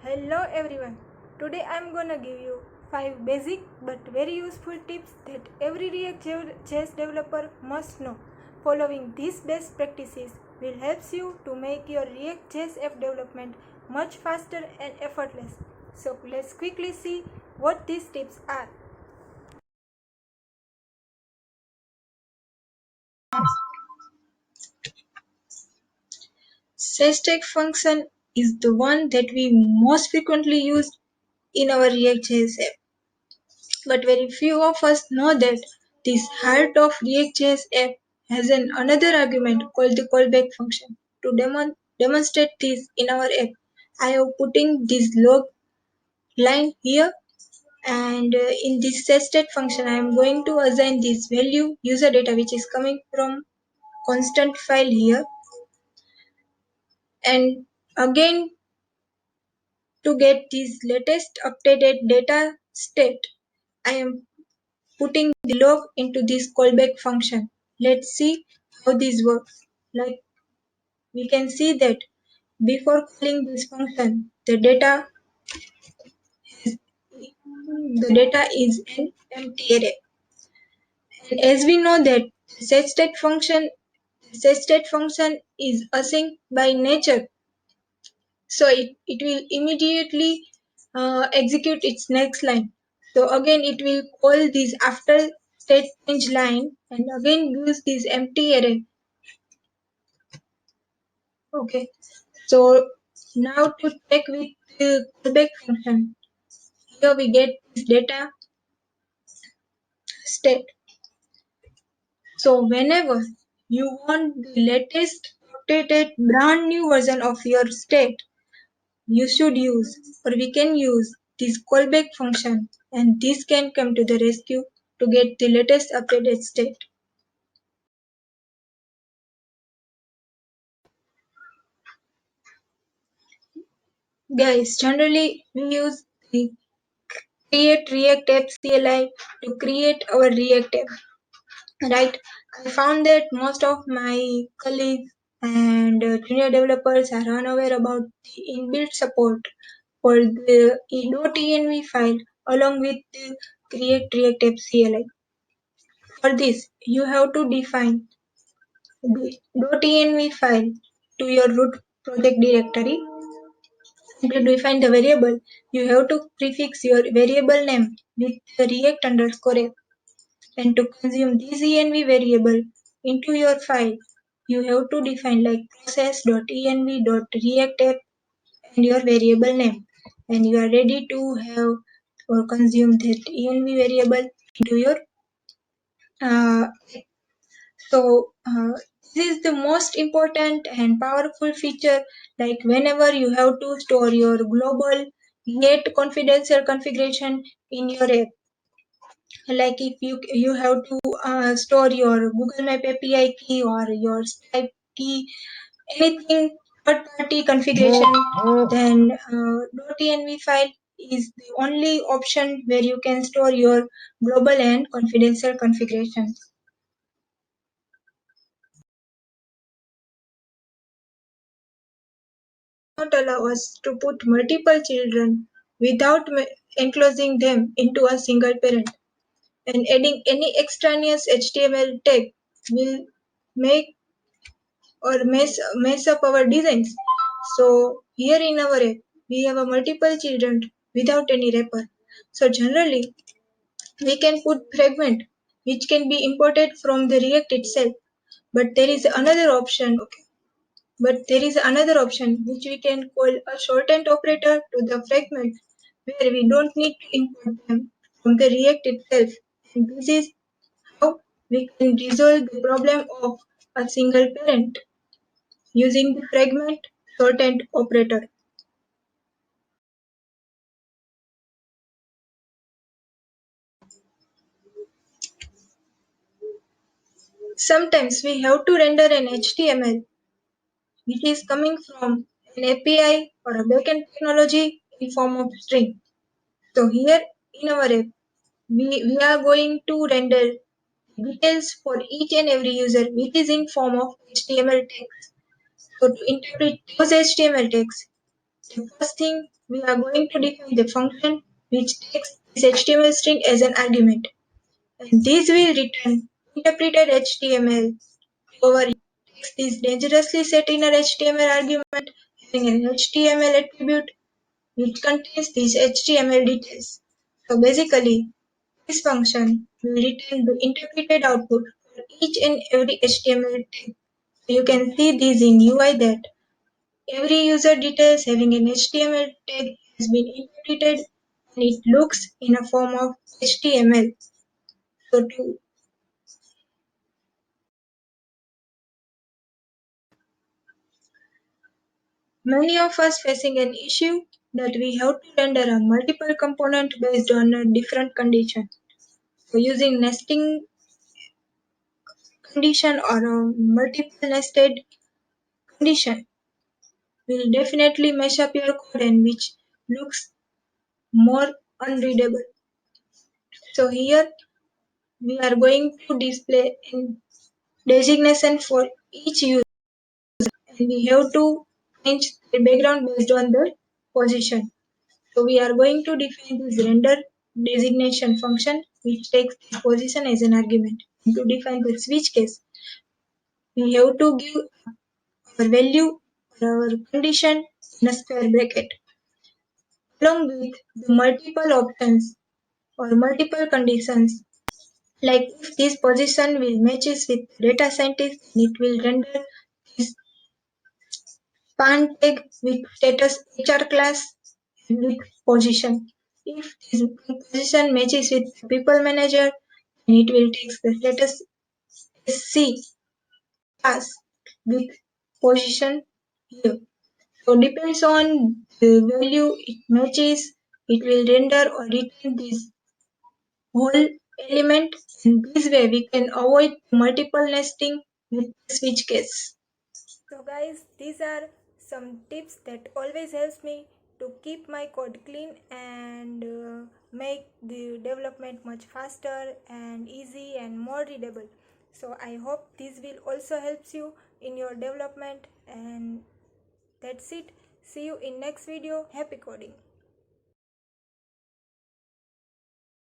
Hello everyone. Today I'm gonna give you 5 basic but very useful tips that every React.js developer must know. Following these best practices will help you to make your React.js app development much faster and effortless. So let's quickly see what these tips are. SysTag function is the one that we most frequently use in our React.js app. But very few of us know that this heart of React.js app has another argument called the callback function. To demonstrate this in our app, I am putting this log line here, and in this setState function I am going to assign this value user data which is coming from constant file here, and again to get this latest updated data state, I am putting the log into this callback function. Let's see how this works. Like we can see that before calling this function, the data is an empty array. And as we know that setState function is async by nature, so it will immediately execute its next line. So again it will call this after state change line and again use this empty array. Okay, so now to check with the callback function, here we get this data state. So whenever you want the latest updated brand new version of your state, you should use or we can use this callback function, and this can come to the rescue to get the latest updated state. Guys, generally we use the create React app CLI to create our React app, right? I found that most of my colleagues and junior developers are unaware about the inbuilt support for the .env file along with the create React app CLI. For this, you have to define the .env file to your root project directory. And to define the variable, you have to prefix your variable name with the react underscore app. And to consume this env variable into your file, you have to define like process.env.react and your variable name. And you are ready to have or consume that env variable into your uh, this is the most important and powerful feature, like whenever you have to store your global yet confidential configuration in your app. Like if you have to store your Google Map API key or your Stripe key, anything third party configuration, then .env file is the only option where you can store your global and confidential configurations. Not allow us to put multiple children without enclosing them into a single parent, and adding any extraneous HTML tag will make or mess up our designs. So here in our app, we have a multiple children without any wrapper. So generally, we can put fragment which can be imported from the React itself. But there is another option. But there is another option which we can call a shortened operator to the fragment, where we don't need to import them from the React itself. And this is how we can resolve the problem of a single parent using the fragment shortened operator. Sometimes we have to render an HTML which is coming from an API or a backend technology in form of string. So here in our app, we are going to render details for each and every user which is in form of HTML text. So to interpret those HTML text, The first thing, we are going to define the function which takes this HTML string as an argument. And this will return interpreted HTML. However, it takes this dangerously set inner HTML argument having an HTML attribute which contains these HTML details. So basically, this function will return the interpreted output for each and every HTML tag. So you can see this in UI that every user details having an HTML tag has been interpreted and it looks in a form of HTML. So to many of us facing an issue that we have to render a multiple component based on a different condition. So using nesting condition or a multiple nested condition will definitely mess up your code and which looks more unreadable. So here we are going to display a designation for each user and we have to change the background based on the position. So we are going to define this render designation function which takes this position as an argument. And to define the switch case, we have to give our value or our condition in a square bracket along with the multiple options or multiple conditions. Like if this position will matches with data scientist, it will render this span tag with status HR class with position. If this position matches with people manager, then it will take the status SC class with position here. So depends on the value it matches, it will render or return this whole element. In this way, we can avoid multiple nesting with switch case. So guys, these are some tips that always helps me to keep my code clean and make the development much faster and easy and more readable. So I hope this will also helps you in your development, and that's it. See you in next video. Happy coding.